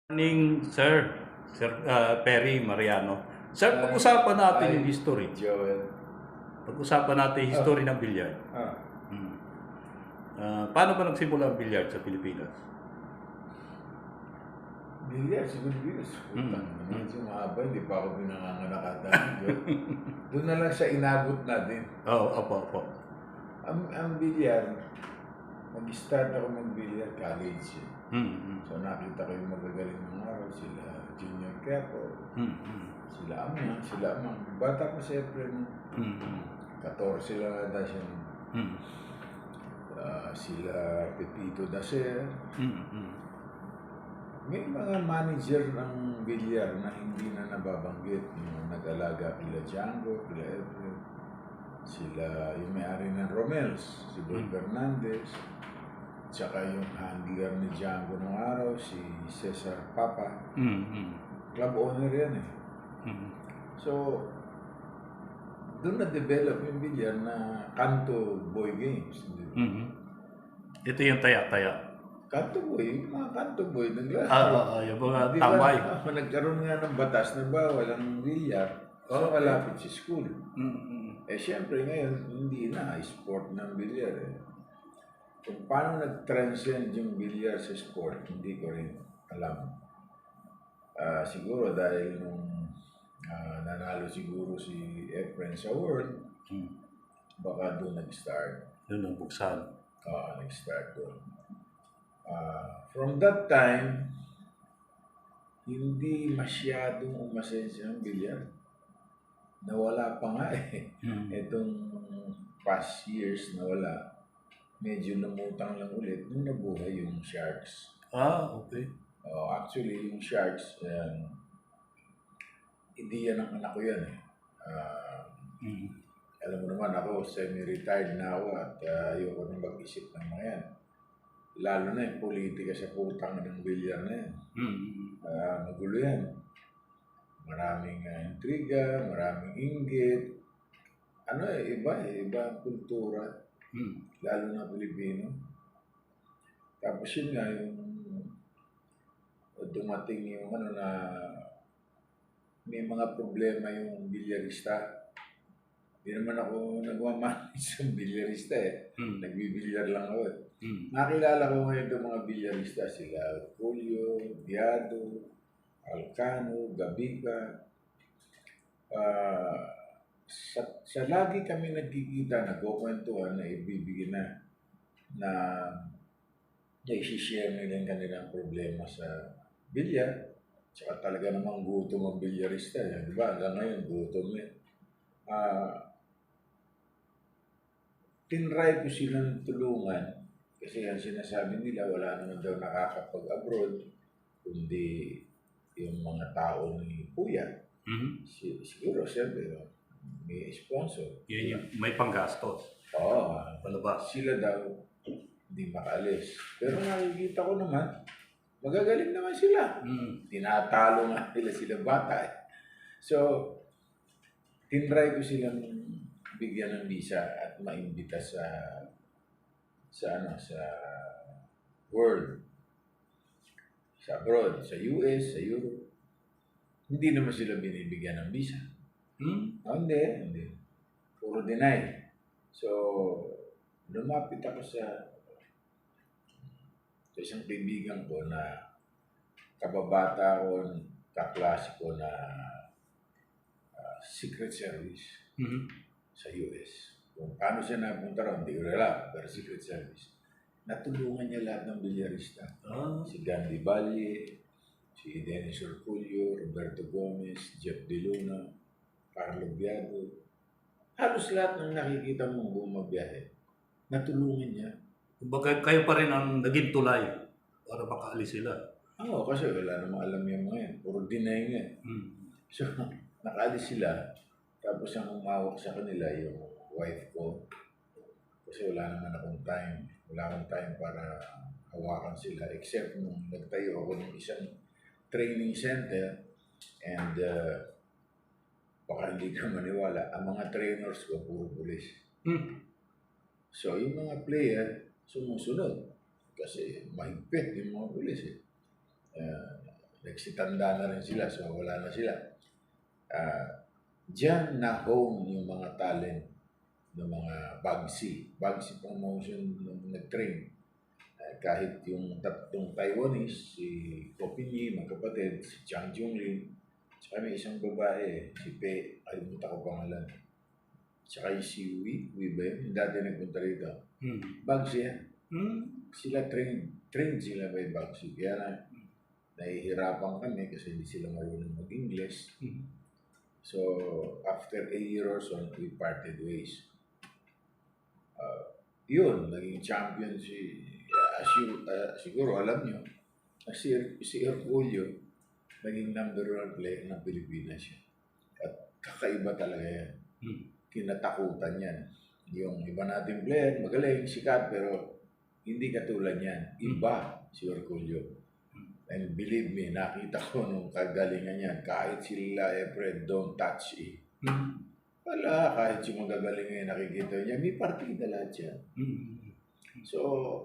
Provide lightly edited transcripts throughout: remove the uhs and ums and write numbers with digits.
Morning, sir. Perry Mariano. Sir, pag-usapan natin yung history. Joel. Pag-usapan natin yung history ng bilyard. Ah, Paano ba nagsimula ang bilyard sa Pilipinas? bilyar, siguro bilyar. Putang naman, sumaba, hindi pa ako pinanganganak ata. Doon na lang siya inabot natin. Oo, opo. Ang bilyar, mag-start ako mag-bilyar college. So nakita ko yung magagaling ng araw, sila Junior Capo, sila Amang. Bata pa siyempre, 14 lang ata siya. Sila Pepito Dacer. May mga manager ng bilyar na hindi na nababanggit. Yung nag-alaga kila Django, kila Efren. Sila yung may-ari ng Romels, si Boy Fernandez. Tsaka yung handler ni Django nung araw, si Cesar Papa. Club owner yan eh. So, doon na-develop yung bilyar na kanto boy games. Ito yung taya-taya. Kanto boy, yung mga kanto boy, Yung mga tambay. Nagkaroon nga ng batas na bawal ang bilyar. So, kalapit sa school. Eh, syempre ngayon, hindi na sport ng bilyar eh. Kung paano nag-transcend yung bilyar sa sport, hindi ko rin alam. Siguro dahil nung nanalo siguro si Efren sa World, baka doon nag-start. Doon ang buksan. Nag-start doon. From that time, hindi masyadong umasensi ang bilyar. Nawala pa nga eh. Itong past years nawala. Medyo lumutang lang ulit nung nabuhay yung Sharks. Okay. Actually, yung Sharks, hindi yan ang anak ko yan eh. Alam mo naman ako, semi-retired na ako at ayoko nang mag-isip ng mga yan. Lalo na yung politika sa putang ng bilyar na yan. Magulo yan. Maraming intriga, maraming inggit. Iba ang kultura. Lalo na Pilipino. Tapos yun nga, yung dumating yung na may mga problema yung bilyarista. Hindi naman ako nagmamanage ng bilyarista eh. Nagbibilyar lang ako eh. Nakilala ko ngayon itong mga bilyarista. Sila Julio, Diado, Alcano, Gabica. Sa lagi kami nagkikita, nagkukwentuhan na ibibigay na i-share nila yung kanilang problema sa bilyar. Tsaka talaga namang gutom ang bilyarista. Di ba? Hanggang ngayon, gutom eh. Tinry ko silang tulungan kasi ang sinasabi nila wala naman daw nakakapag-abroad kundi yung mga tao ni Kuya. Siguro, siyempre, may sponsor. Yun yung may panggastos. Palabas. Sila daw hindi makaalis. Pero nakikita ko naman, magagaling naman sila. Tinatalo nga nila sila bata eh. So, tinry ko silang bigyan ng visa at maimbita sa world, sa abroad, sa US, sa Europe. Hindi naman sila binibigyan ng visa. Hindi. Puro deny. So, lumapit ako sa isang kaibigan ko na kababata ko, kaklase ko na Secret Service sa US. Kung paano siya napunta ron, hindi ko alam, pero Secret Service. Natulungan niya lahat ng bilyarista. Si Gandhi Valle, si Dennis Orculio, Roberto Gomez, Jeff De Luna, Carlo Biado. Halos lahat ng nakikita mong bumabiyahe, natulungan niya. Kumbaga kayo pa rin ang naging tulay para makaalis sila. Kasi wala namang alam yung mga yan. Puro deny nga. So, nakaalis sila. Tapos ang umawak sa kanila yung wife ko. Kasi wala naman akong time. Wala akong time para hawakan sila. Except nung nagtayo ako ng isang training center. And baka hindi ka maniwala, ang mga trainers ko puro pulis. So yung mga player sumusunod kasi mahigpit yung mga pulis eh. nagsitanda na rin sila, so wala na sila. Diyan na-hone yung mga talent ng mga Bagsi. Bagsi promotion nung nag-train. Kahit yung tatlong Taiwanese, si Kopinyi, magkapatid, si Chang Junglin, tsaka may isang babae, si Pe, kalimutan ko pangalan. Tsaka yung si Wee ba yun? Yung dati nagpunta rito. Bagsi yan. Sila trained sila by Bagsi. Kaya na, nahihirapan kami kasi hindi sila marunong mag-English. So, after a year or so, we parted ways. Yun, naging champion siguro alam nyo, si Herculio, naging number 1 player ng Pilipinas siya. At kakaiba talaga yan. Kinatakutan yan. Yung iba nating player, magaling, sikat, pero hindi katulad yan. Iba si Herculio. And believe me, nakita ko nung kagalingan yan, kahit sila Efred, don't touch it. Wala, kahit yung magagaling ngayon nakikita niya, may partida lahat siya. So,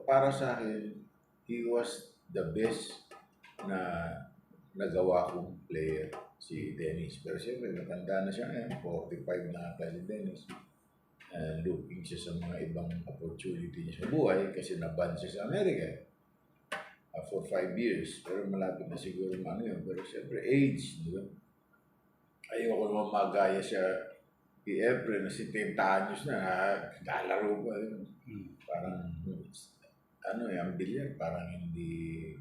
para sa akin, he was the best na nagawa kong player, si Dennis. Pero siyempre, matanda na siya ngayon, 45 na ata si Dennis. Looking siya sa mga ibang opportunity niya sa buhay kasi naban siya sa Amerika for 5 years. Pero malapit na siguro yun. Pero siyempre, age, di ba? Ayoko naman magaya siya kay Efren na 70 anyos na, lalaro pa yun. Parang, ang bilyar, parang hindi,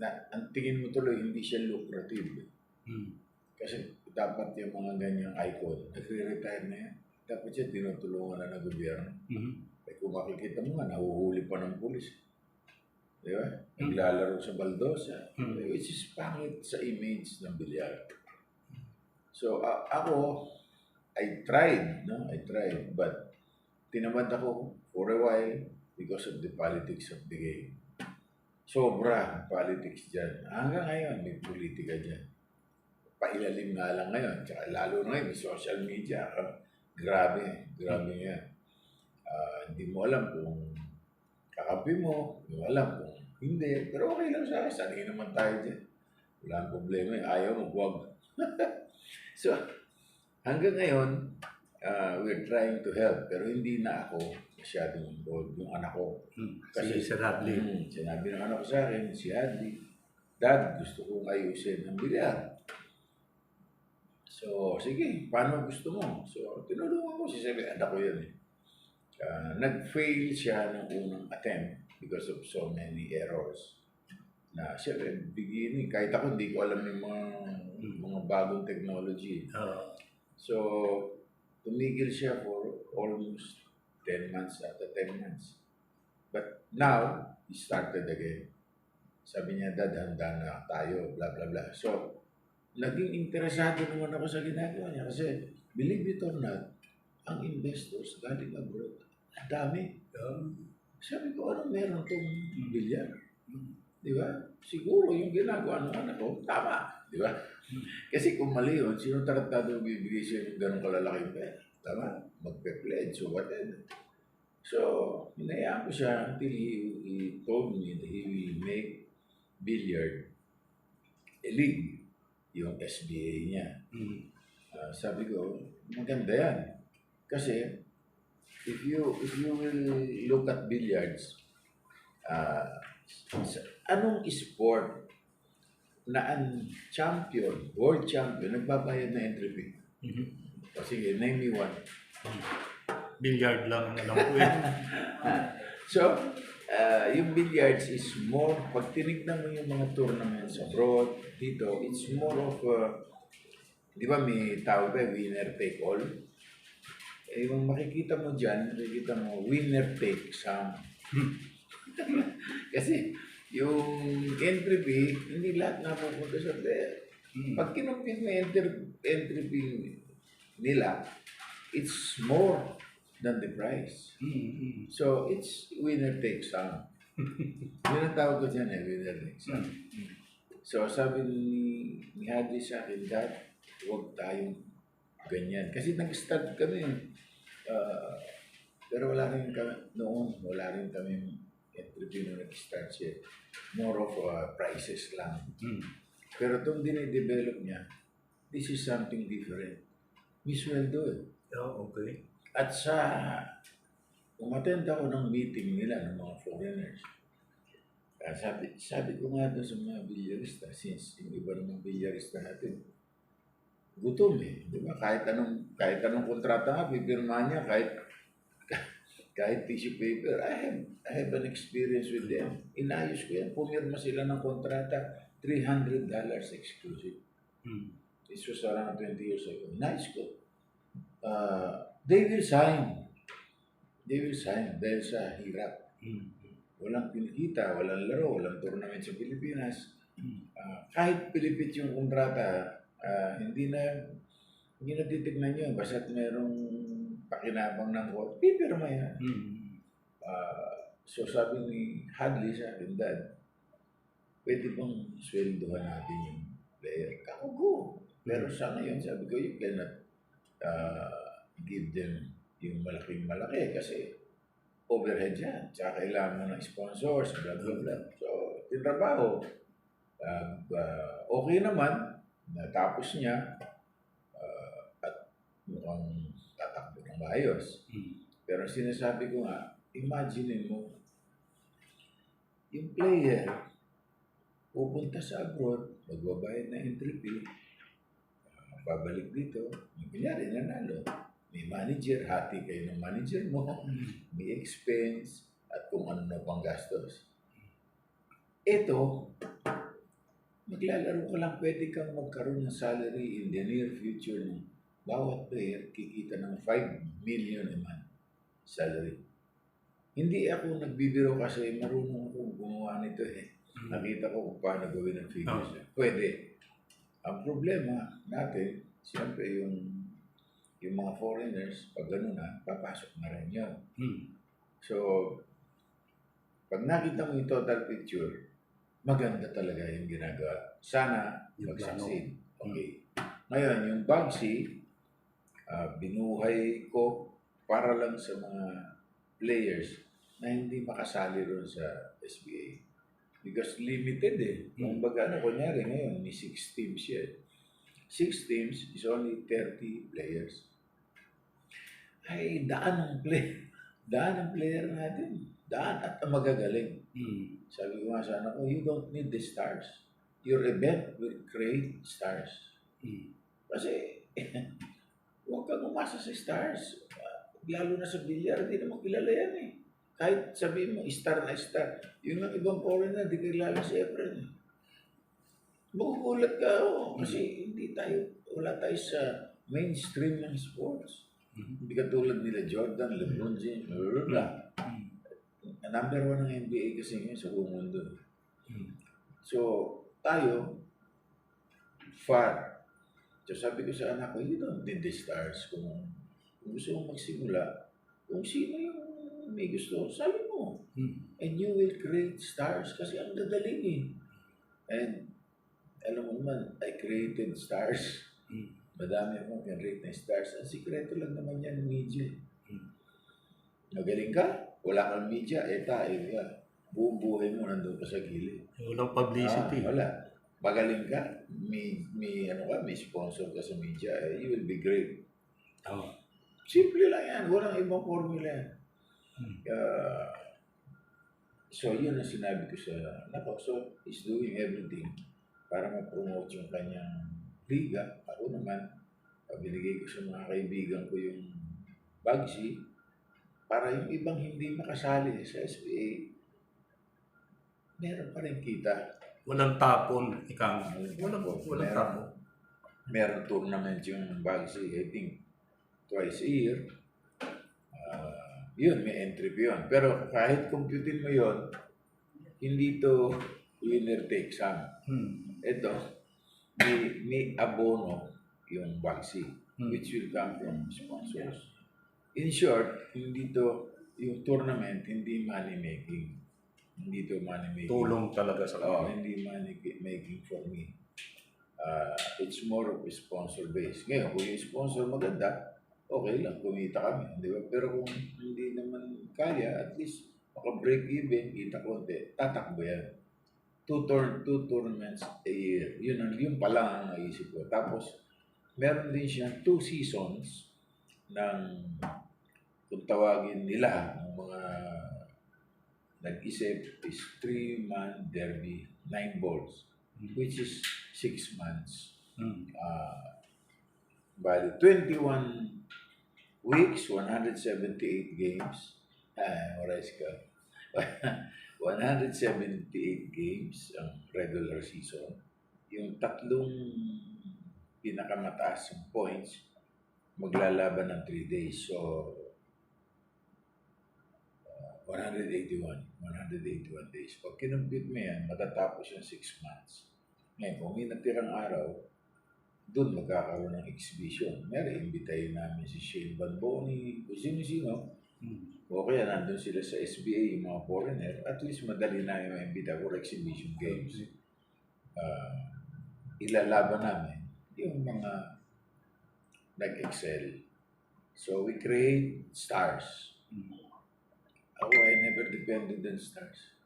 ang tingin mo tuloy, hindi siya lucrative. Kasi dapat yung mga ganyang icon, nagre-retire na yan. Dapat siya tinutulungan na ng gobyerno. Eh, kung makikita mo nga, nahuhuli pa ng pulis. Di ba? Naglalaro sa baldosa. Which is pangit sa image ng bilyar. So, ako, I tried, but tinamad ako for a while because of the politics of the game. Sobra politics dyan. Hanggang ngayon, may politika dyan. Pailalim nga lang ngayon. Tsaka lalo na ngayon, may social media. Grabe yan. Hindi mo alam kung kakampi mo, hindi mo alam kung hindi. Pero okay lang sa akin. Sanay naman tayo dyan. Wala ang problema. Ayaw mo, huwag. So, hanggang ngayon, we're trying to help, pero hindi na ako masyadong involved. Yung anak ko. Kasi si Radley. Sinabi ng anak ko sa akin, si Hadley, Dad, gusto kong ayusin ang bilyar. So, sige, paano gusto mo? So, tinulungan ko. Sabi, anak ko yan eh. Nag-fail siya ng unang attempt because of so many errors. Na siyempre, beginning, kahit ako hindi ko alam yung mga bagong technology. So, tumigil siya for almost 10 months after 10 months. But now, he started again. Sabi niya, Dad, handa na tayo, blah, blah, blah. So, naging interesado naman ako sa ginagawa niya kasi, believe it or not, ang investors galing abroad. Ang dami. Sabi ko, anong meron itong bilyar? Di ba? Siguro yung ginagawa ng anak ko, tama. Di ba? Kasi kung mali yun, sino tratado bibigay siya ng ganong kalalaking pera? Tama? Magpe-pledge o whatever. So, hinayaan ko siya until he told me that he will make billiard a league, yung SBA niya. Sabi ko, maganda yan. Kasi, if you will look at billiards, anong sport na ang champion, world champion, nagbabayad na entry fee? Sige, name me one. Billiard lang ang alam ko yun. So, yung billiards is more, pag tinignan mo yung mga tournaments abroad, dito, it's more of, di ba may tawag ba, winner take all? Eh, yung makikita mo dyan, makikita mo, winner take some. Kasi, yung entry fee, hindi lahat napupunta sa player. Pag kinumpit na entry fee nila, it's more than the price. So, it's winner take some. Yun ang tawag ko dyan winner take some. So, sabi ni Hadley sa akin, Dad, huwag tayong ganyan. Kasi nag-start kami, pero wala rin kami, noon, wala rin kami entry nung nag-start siya. More of prices lang. Mm. Pero itong dinidevelop niya, this is something different. May sweldo eh. Oh, okay. At sa umattend ako ng meeting nila ng mga foreigners. Sabi ko nga doon sa mga bilyarista, since yung iba ng bilyarista natin, gutom eh. Di ba? Kahit anong kontrata nga, pipirma niya, kahit tissue paper. I have an experience with them. Inayos ko yan. Pumirma sila ng kontrata, $300 exclusive. Mm. This was around 20 years ago. Inayos ko. They will sign. They will sign dahil sa hirap. Mm. Walang kinikita, walang laro, walang tournament sa Pilipinas. Mm. Kahit pilipit yung kontrata, hindi na titignan nyo. Basta't merong pakinabang ng court, pipirma yan. Mm. So sabi ni Hadley sa akin, Dad, pwede bang sweldohan natin yung player? Ako, go. Pero sa ngayon, sabi ko, you cannot give them yung malaking-malaki kasi overhead yan. Tsaka kailangan mo ng sponsors, blah, blah, blah. So, tinrabaho. Okay naman, natapos niya at mukhang tatakbo ng maayos. Mm. Pero sinasabi ko nga, imagine mo, yung player, pupunta sa abroad, magbabayad na entry fee, babalik dito, yung kunyari nanalo, may manager, hati kayo ng manager mo, may expense, at kung ano na pang gastos. Ito, maglalaro ka lang, pwede kang magkaroon ng salary in the near future ng bawat player, kikita ng 5 million a month salary. Hindi ako nagbibiro kasi marunong akong gumawa nito eh. Nakita ko kung paano gawin ang figures. Pwede. Ang problema natin, siyempre yung mga foreigners, pag gano'n na, papasok na rin yun. Mm. So, pag nakita mo yung total picture, maganda talaga yung ginagawa. Sana Yung mag-succeed. Okay. Ngayon, yung Bugsy, binuhay ko para lang sa mga players na hindi makasali ron sa SBA. Because limited eh. Kung baga kunyari ngayon, may 6 teams yan. 6 teams is only 30 players. Ay, daan ng player natin. Daan at magagaling. Mm. Sabi ko nga sa anak ko, you don't need the stars. Your event will create stars. Mm. Kasi, huwag kang umasa sa stars. Lalo na sa bilyar, hindi naman kilala yan eh. Kahit sabihin mo, star na star. Yung ang ibang foreigner, di kilala si Efren. Magugulat ka, kasi wala tayo sa mainstream ng sports. Hindi katulad nila Jordan, LeBron James, blah. Number 1 ng NBA kasi ngayon sa buong mundo. So, tayo, far. So, sabi ko sa anak ko, you don't need the stars. Kung gusto mong magsimula, kung sino yung may gusto, sabi mo. And you will create stars kasi ang gagaling eh. And, alam mo naman, I created stars. Madami akong can-rate na stars. Ang sikreto lang naman yan, media. Magaling ka, wala kang media, tayo ka. Buong buhay mo nandun ka sa gilid. Walang publicity. Wala. Magaling ka, may sponsor ka sa media, you will be great. Oh. Simple lang yan, walang ibang formula yan. So, yun ang sinabi ko sa nako. So, he's doing everything para ma-promote yung kanyang liga. Ako naman, binigay ko sa mga kaibigan ko yung Bugsy para yung ibang hindi makasali sa SBA, meron pa rin kita. Walang tapon, ikang. Walang tapon. Meron tournament yung Bugsy, I think, twice a year. Yun, may entry pa yun. Pero kahit computin mo yun, hindi to winner take sum. Ito, may abono yung Bugsy, which will come from sponsors. In short, hindi to, yung tournament, hindi money making. Hindi to money making. Tulong talaga sa kanila. Hindi money making for me. It's more of a sponsor base. Ngayon, kung yung sponsor maganda, okay lang, kumita kami. Di ba? Pero kung hindi naman kaya, at least Maka-break even, kita konti, tatakbo yan. Two tournaments a year. Yun pa lang ang naisip ko. Tapos, meron din siyang 2 seasons ng kung tawagin nila ng mga nag-isip is 3-man derby, 9 balls, which is 6 months. Bali, 21 weeks, 178 games. Oras ka. 178 games ang regular season. Yung tatlong pinakamataas yung points, maglalaban ng 3 days. So, 181 days. Pag kinumpit mo yan, matatapos yung 6 months. Ngayon, kung may natirang araw, doon magkakaroon ng exhibition. Meron, imbitayin namin si Shane Van Bonie, kung sino-sino. O kaya nandun sila sa SBA, yung mga foreigner. At least madali na yung imbita for exhibition games. Ilalaban namin yung mga nag-excel. So, we create stars. Ako, I never depended on stars.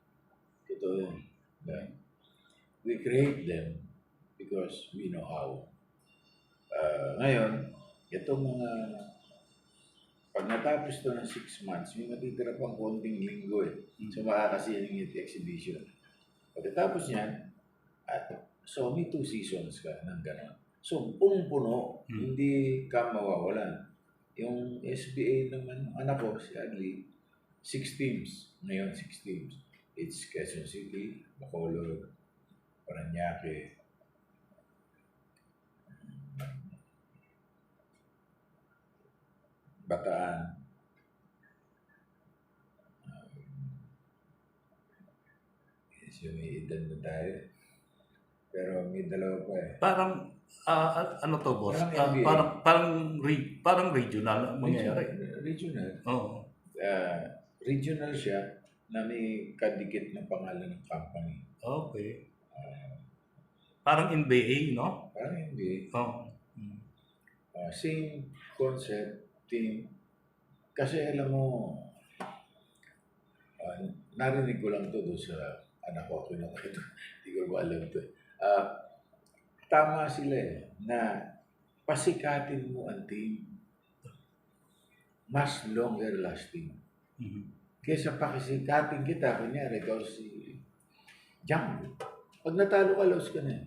Totoo yun. Okay? We create them because we know how. Ngayon, itong mga pag natapos to ng 6 months, may matitira pang konting linggo So, makakasingit exhibition. Pagkatapos niyan, so may 2 seasons ka ng gano'n. So, punong-puno, hindi ka mawawalan. Yung SBA naman, anak ko, si Adli, 6 teams. Ngayon, 6 teams. It's Quezon City, Bacolod, Parañaque, Bataan, medyo may edad na tayo. Pero may dalawa pa Parang, ano to, boss? Parang NBA. Parang regional ang mangyayari. Regional. Oo. Regional siya na may kadikit na pangalan ng company. Okay. Parang NBA, no? Parang NBA. Oo. Same concept, team. Kasi alam mo, narinig ko lang to doon sa anak ko. Hindi ko ba alam to. Tama sila na pasikatin mo ang team. Mas longer lasting. Kesa pakisikatin kita, kunyari, ikaw si Jumbo. Pag natalo ka, lost ka na.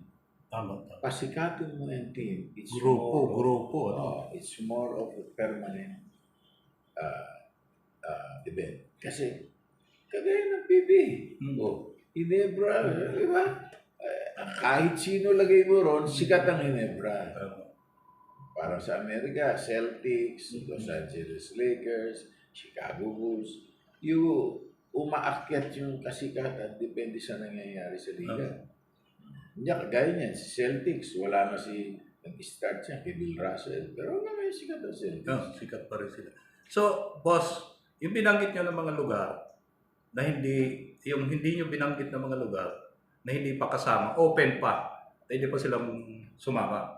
Tama. Pasikatin mo ang team. It's Grupo. It's more of a permanent event. Kasi, kagaya ng PB. Ginebra, di ba? Kahit sino lagay mo ron, sikat ang Ginebra. Parang sa Amerika, Celtics, Los Angeles Lakers, Chicago Bulls, umaakyat yung kasikatan, depende sa nangyayari sa liga. Hindi, kagaya niyan, si Celtics, wala na nag-start siya kay Bill Russell, pero may sikat ang Celtics. Sikat pa rin sila. So, boss, yung binanggit nyo ng mga lugar na hindi nyo binanggit ng mga lugar na hindi pa kasama, open pa, hindi pa silang sumama.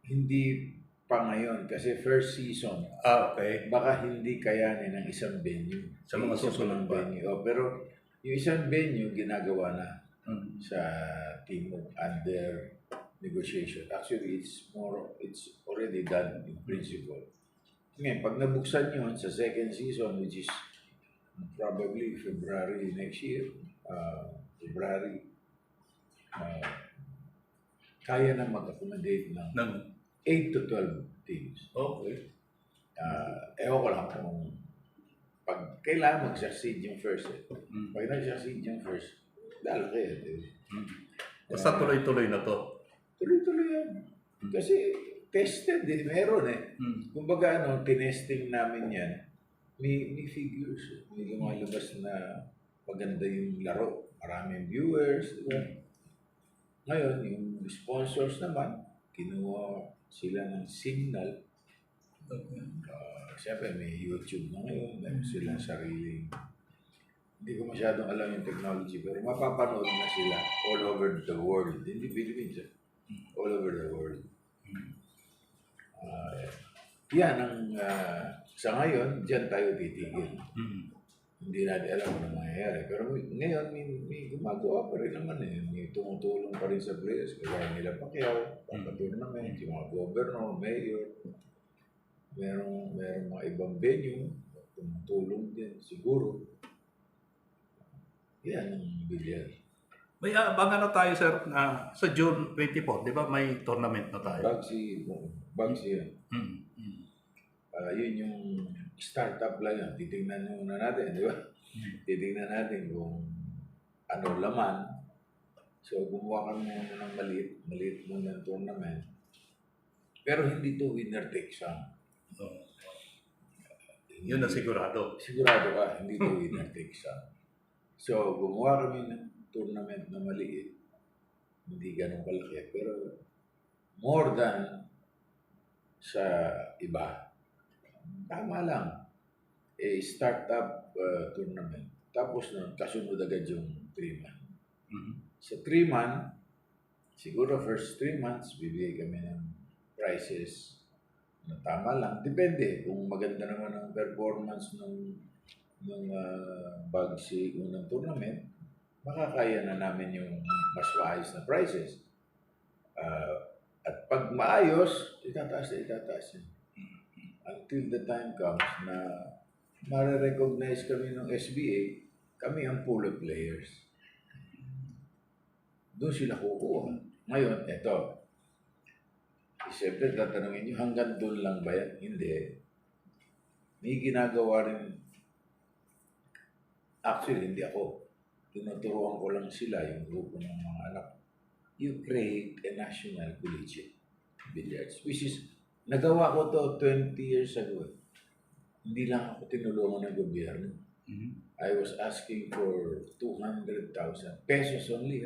Hindi pa ngayon kasi first season. Okay. Baka hindi kayanin ng isang venue. Sa mga susunod pa. Venue. Pero yung isang venue, ginagawa na sa team under negotiation. Actually, it's already done in principle. Ngayon, pag nabuksan yun sa second season, which is probably February next year, kaya na mag-accommodate ng 8 to 12 teams. Okay. Ewan ko lang kung pag kailangan mag-succeed yung first. Pag nag-succeed yung first, lalaki. Basta tuloy-tuloy na to. Tuloy-tuloy yan. Kasi tested meron Kumbaga tinesting namin yan. May figures. May lumalabas na maganda yung laro. Maraming viewers. Diba? Ngayon, yung sponsors naman, kinuha sila ng signal. Siyempre, may YouTube na ngayon. Meron silang sariling. Hindi ko masyadong alam yung technology, pero mapapanood na sila all over the world. Hindi Philippines. All over the world. Yan ang sa ngayon, diyan tayo titigil. hindi natin alam kung ano mangyayari. Pero ngayon, may gumagawa pa rin naman eh. May tumutulong pa rin sa players. Kaya nila Pacquiao, tournament, yung mga governor, mayor, merong mga ibang venue, tumutulong din siguro. Yan ang bilyar. May abangan na tayo, sir, na sa June 24, di ba may tournament na tayo? Bagsy yun. Mm. Mm. Yun yung startup lang yan. Titingnan muna natin, di ba? Titingnan natin kung ano laman. So, gumawa kami muna ng maliit muna ng tournament. Pero hindi to winner takes all. Oh. Yun na sigurado. Sigurado ka, hindi to winner takes all. So, gumawa kami ng tournament na maliit. Hindi ganun kalaki. Pero more than sa iba. Tama lang. Startup tournament. Tapos nun, kasunod agad yung 3-man. Mm-hmm. Sa 3-man, siguro first 3 months, bibigay kami ng prizes na tama lang. Depende kung maganda naman ang performance ng Bagsy unang tournament, makakaya na namin yung mas maayos na prizes. At pag maayos, itataas yun. Until the time comes na mare-recognize kami ng SBA, kami ang pool of players. Doon sila kukuha. Ngayon, eto. Siyempre, tatanungin nyo, hanggang doon lang ba yan? Hindi. May ginagawa rin. Actually, hindi ako. Tinuturuan ko lang sila, yung grupo ng mga anak. You create a national collegiate billiards, which is, nagawa ko to 20 years ago. Hindi lang ako tinulungan ng gobyerno. Mm-hmm. I was asking for 200,000 pesos only.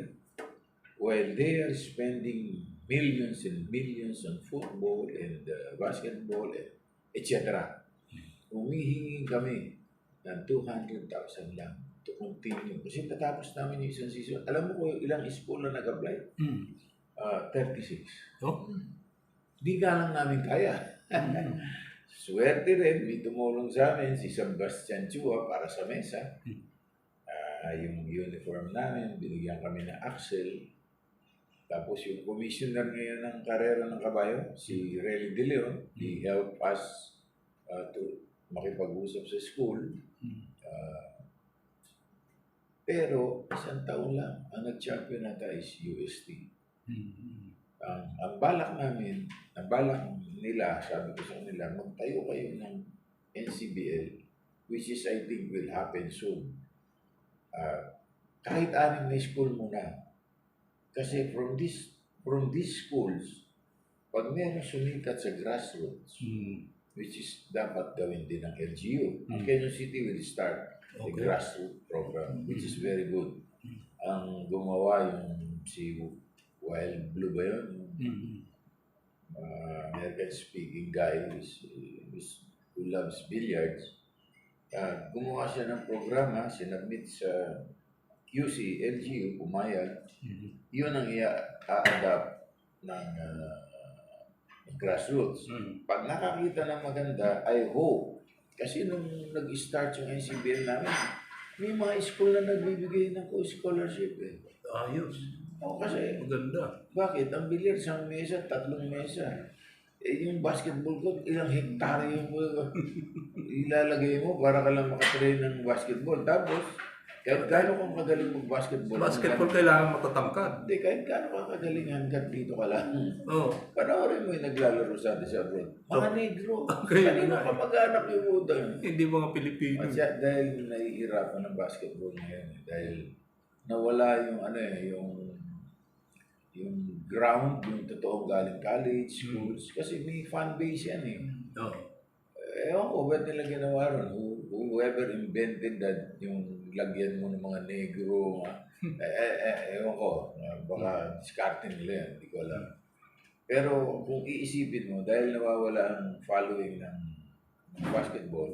While they are spending millions and millions on football and basketball, etc. Humihingi kami ng 200,000 lang to continue. Kasi tatapos namin yung isang season. Alam mo ko ilang school na nag-apply? 36. Oh? Di ka lang namin kaya. Swerte rin, may tumulong sa amin si Sebastian Chua para sa mesa. Yung uniform namin, binigyan kami ng Axel. Tapos yung commissioner ngayon ng karera ng kabayo, si Relly De Leon, he helped us to makipag-usap sa school. Pero isang taon lang, ang nag-champion nata is UST. Ang balak namin, ang balak nila, sabi ko sa kanila, magtayo kayo ng NCBL, which is I think will happen soon. Kahit 6 na school muna. Kasi from these schools, pag meron sumikat sa grassroots, which is dapat gawin din ng LGU, ang Quezon City will start the grassroots program, which is very good. Ang gumawa yung si Wild Blue ba yun? American-speaking guy who loves billiards. Gumawa siya ng programa, sinabit sa QC, LGU, pumayag. Yun ang i-adapt ng grassroots. Pag nakakita ng maganda, I hope, kasi nung nag-start yung NCBL namin, may mga school na nagbibigay ng scholarship eh. Ayos. Kasi, maganda. Bakit? Ang billiard, isang mesa, 3 mesa. Yung basketball court, ilang hektarya yung ilalagay mo para ka lang makatrain ng basketball. Tapos, kahit gaano kang magaling mag-basketball. Basketball kailangan matatangkad. Hindi, kahit gaano kang kagaling hanggang dito ka lang. Panoorin mo yung naglalaro sa atin sa abroad. Mga negro. Kanino ka mag-anak yung udang? Hindi mga Pilipino. Dahil nahihirapan ng basketball ngayon. Dahil nawala yung ground, yung totoong galing college, schools. Kasi may fan base yan eh. Ewan ko, ba't nila ginawa ron? Whoever invented that, yung lagyan mo ng mga negro, ewan ko, baka discarding nila yan, hindi ko alam. Pero kung iisipin mo, dahil nawawala ang following ng basketball,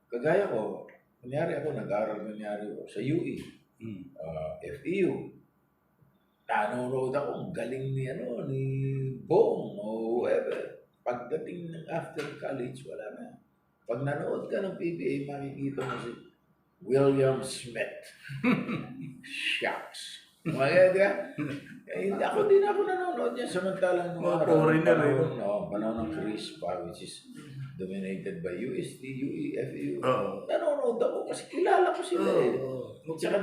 kagaya ko, nag-aaral sa UE, FEU. Nanonood ako, ang galing ni Bong o whoever. Pagdating ng after college, wala na. Pag nanood ka ng PBA, makikita mo si William Smith. Shucks. Mga di ba? Hindi ako nanonood niya. Samantalang Mga foreigner, panahon ng CRISPA, which is dominated by USD, UEFU. Oo. Nanonood ako kasi kilala ko sila eh. Tsaka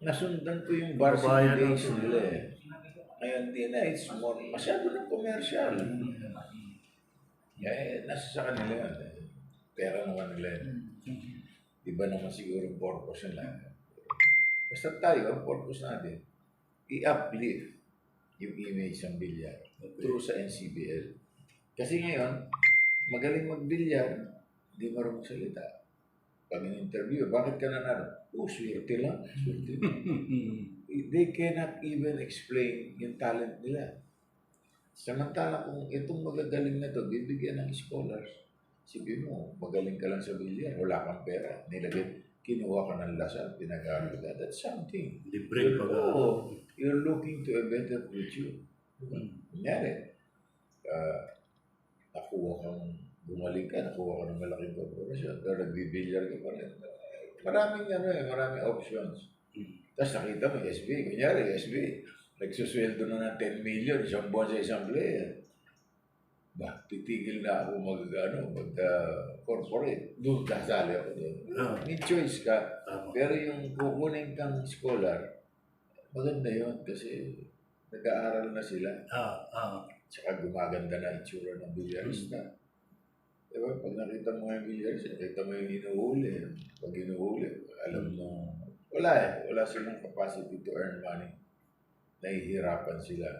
nasundan ko yung varsity Kabayan days natin. nila eh. Ngayon din na, it's more, masyado ng commercial. Eh, nasa sa kanila yan. Pera naman nila yan. Iba naman siguro yung purpose nila. Basta tayo, ang purpose natin, i-uplift yung image ng bilyar through sa NCBL. Kasi ngayon, magaling magbilyar, di marunong salita. Pag in-interview, bakit ka nanalo? Swerte lang. Swerte. They cannot even explain yung talent nila. Samantala kung itong magagaling na to, bibigyan ng scholars. Sabi mo, magaling ka lang sa bilyar, wala kang pera. Kinuha ka ng lasal, pinag-aaral ka. That's something. Libre pa ka. You're looking to a better future. Kunyari, gumaling ka, nakuha ka ng malaking corporation, pero nagbibilyar ka pa rin. Maraming options. Tapos nakita mo, SB, kunyari, SB, nagsusweldo na ng 10 million, isang buwan sa isang player. Titigil na ako mag-corporate. Doon kasali ako doon. May choice ka. Pero yung kukunin kang scholar, maganda yun kasi nag-aaral na sila. Tsaka gumaganda na itsura ng bilyarista. Diba? Pag nakita mo yung bilyarista, nakita mo yung inuhuli. Pag inuhuli, alam mo, wala silang capacity to earn money. Nahihirapan sila.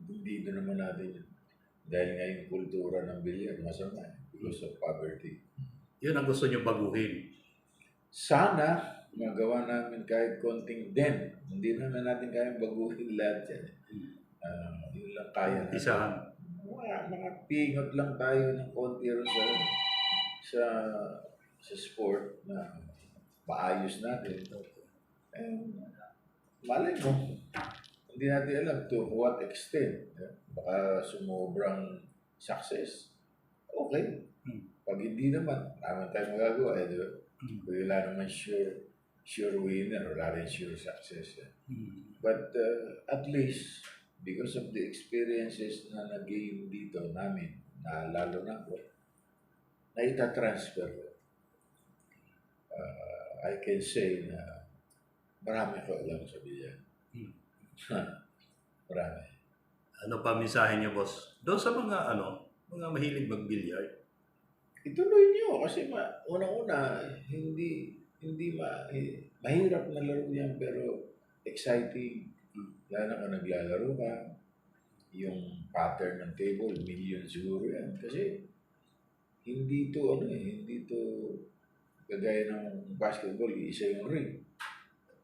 Hindi na naman natin yun. Dahil nga yung kultura ng bilyar, masama because of poverty. Yun ang gusto nyo baguhin. Sana, magawa namin kahit konting den. Hindi naman natin kayang baguhin lahat yan. Yun lang kaya natin. Isahan. Mga pingot lang tayo ng konti sa sport na maayos natin. Malay mo, hindi natin alam to what extent. Baka sumobrang success. Okay. Pag hindi naman, naman tayo magagawa. Diba? Wala naman sure winner, wala rin sure success. But at least, because of the experiences na nag-game dito namin, na lalo na ko, na ita-transfer ko. I can say na marami ko alam sa bilyar. Marami. Ano pa mensahe niyo, boss? Doon sa mga mga mahilig magbilyar. Ituloy niyo kasi unang-una mahirap na laro yan pero exciting. Lalo kung naglalaro ka, yung pattern ng table, million siguro yan. Kasi hindi to kagaya ng basketball, isa yung ring.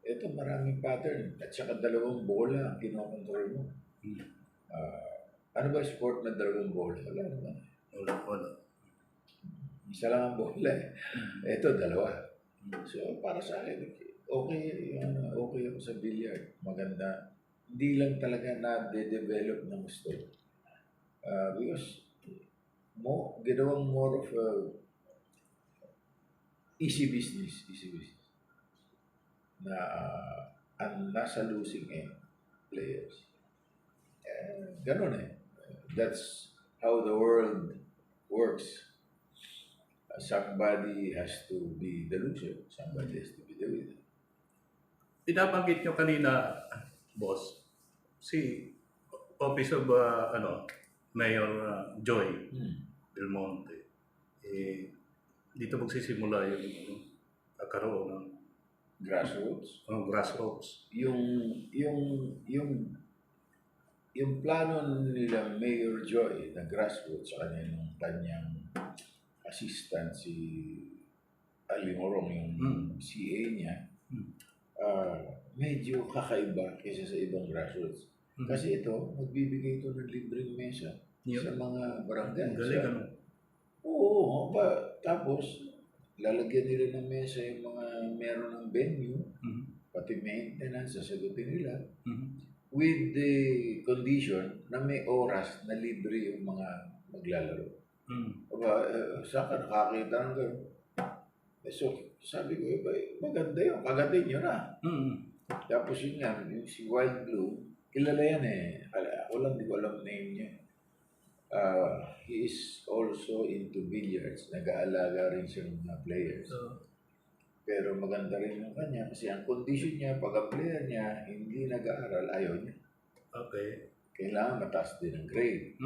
Ito maraming pattern at saka dalawang bola ang kinokontrol mo. Ano ba sport na dalawang bola? Wala naman. Wala. Isa lang ang bola eh. Ito, dalawa. So, para sa akin, okay ako sa billiard. Maganda. Hindi lang talaga na-develop ng gusto. Because ginawang more of a easy business. Na ang nasa losing end players. Ganun eh. That's how the world works. Somebody has to be the loser. Somebody has to be the winner. Pinabanggit nyo kanina, boss, si Office of Mayor Joy Belmonte. Dito magsisimula yung karoon ng grassroots. Grassroots. Yung plano nila Mayor Joy na grassroots sa kanyang assistant si Alimorong yung CA niya, medyo kakaiba kaysa sa ibang grassroots. Kasi ito, magbibigay ito ng libreng mesa sa mga barangay. Galing. Oo, tapos lalagyan nila ng mesa yung mga meron ng venue, pati maintenance, sasagutin nila, with the condition na may oras na libre yung mga maglalaro. Aba, saan ka nakakita ng gano'n? So, sabi ko, maganda yun, kagatin nyo na. Tapos yun nga, yung si Wild Blue, kilala yan eh. Ako lang, di ko alam name niya. He is also into billiards. Nag-aalaga rin siya ng mga players. Pero maganda rin yung kanya kasi ang condition niya, pag ang player niya hindi nag-aaral, ayaw niya. Okay. Kailangan mataas din ang grade.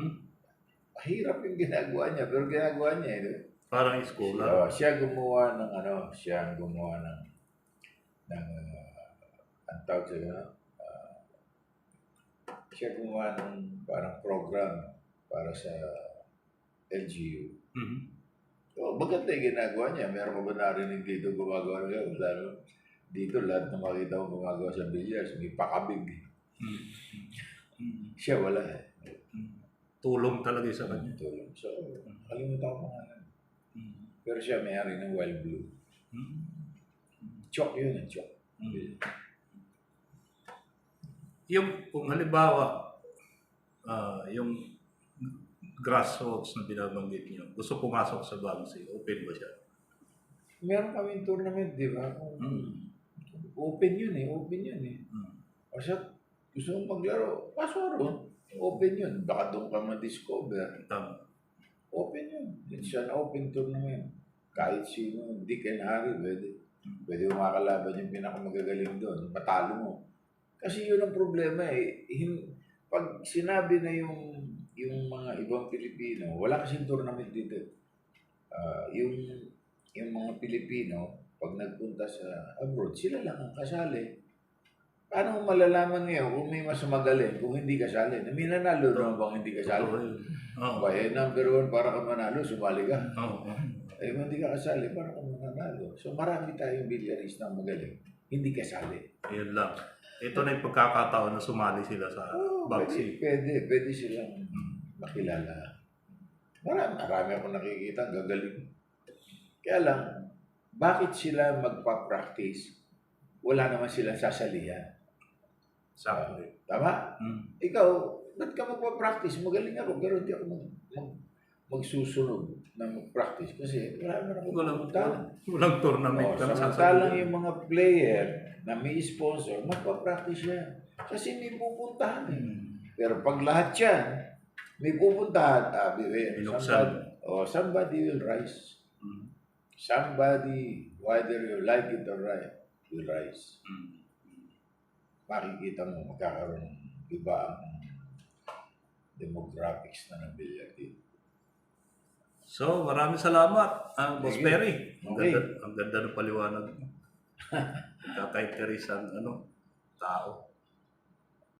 Mahirap yung ginagawa niya, pero ginagawa niya eh. Parang eskola. Siya gumawa ng ang tawag siya, siya gumawa ng parang program para sa LGU. So, maganda yung ginagawa niya. Meron ka ba narinig dito gumagawa ng gano'n? Lalo, dito lahat na makita ko gumagawa sa billiards, may pakabig. Siya wala eh. Tulong talaga sa kanya. Tulong. So, kalimutan ko nga. Pero siya may-ari ng Wild Blue. Chok yun, chok. Yung kung halimbawa, yung grassroots na binabanggit niyo, gusto pumasok sa Bangsi, open ba siya? Meron kaming tournament, di ba? Open yun eh, O siya, gusto mong maglaro, pasok ron. Open yun. Baka doon ka ma-discover. Tama. Open yun. It's an open tournament. Kahit sino, Dick and Harry, pwede. Pwede makakalaban yung pinakamagagaling doon. Matalo mo. Kasi yun ang problema eh. Pag sinabi na yung mga ibang Pilipino, wala kasing tournament dito. Yung mga Pilipino, pag nagpunta sa abroad, sila lang ang kasali. Paano mo malalaman ngayon kung may mas magaling, kung hindi kasali? May nanalo naman bang hindi kasali? Number 1, para ka manalo, sumali ka. Eh, kung hindi ka kasali, para ka manalo. So marami tayong bilyarista magaling, hindi kasali. Yun lang. Ito na yung pagkakataon na sumali sila sa Bangsi. Pwede silang makilala. Marami akong nakikita, gagaling. Kaya lang, bakit sila magpa-practice? Wala naman silang sasalihan. Tama? Ikaw, ba't ka magpa-practice? Magaling ako, pero hindi ako magsusunod na mag-practice. Kasi wala naman ako pupuntahan. Walang tournament ka na samantalang yung mga player na may sponsor, magpa-practice yan. Kasi may pupuntahan eh. Pero pag lahat yan, may pupuntahan, somebody will rise. Somebody, whether you like it or not, will rise. Makikita mo, magkakaroon ng iba ang demographics na ng billiard dito. So, maraming salamat, Boss Perry. Okay. Ang ganda ng paliwanag mo. Kaka-interest ang tao.